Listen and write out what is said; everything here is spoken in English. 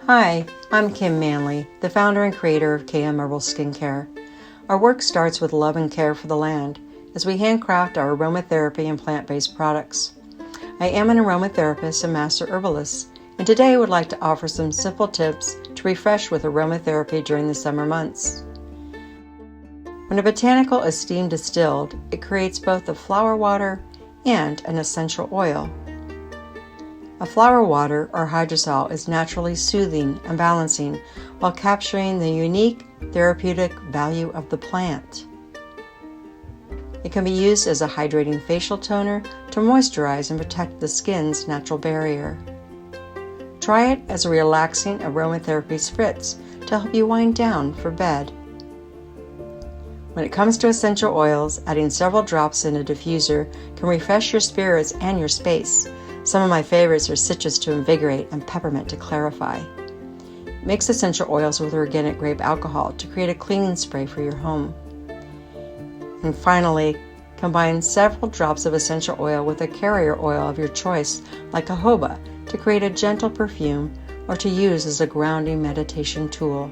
Hi, I'm Kim Manley, the founder and creator of KM Herbals Skincare. Our work starts with love and care for the land as we handcraft our aromatherapy and plant-based products. I am an aromatherapist and master herbalist, and today I would like to offer some simple tips to refresh with aromatherapy during the summer months. When a botanical is steam distilled, it creates both a flower water and an essential oil. A flower water or hydrosol is naturally soothing and balancing while capturing the unique therapeutic value of the plant. It can be used as a hydrating facial toner to moisturize and protect the skin's natural barrier. Try it as a relaxing aromatherapy spritz to help you wind down for bed. When it comes to essential oils, adding several drops in a diffuser can refresh your spirits and your space. Some of my favorites are citrus to invigorate and peppermint to clarify. Mix essential oils with organic grape alcohol to create a cleaning spray for your home. And finally, combine several drops of essential oil with a carrier oil of your choice, like jojoba, to create a gentle perfume or to use as a grounding meditation tool.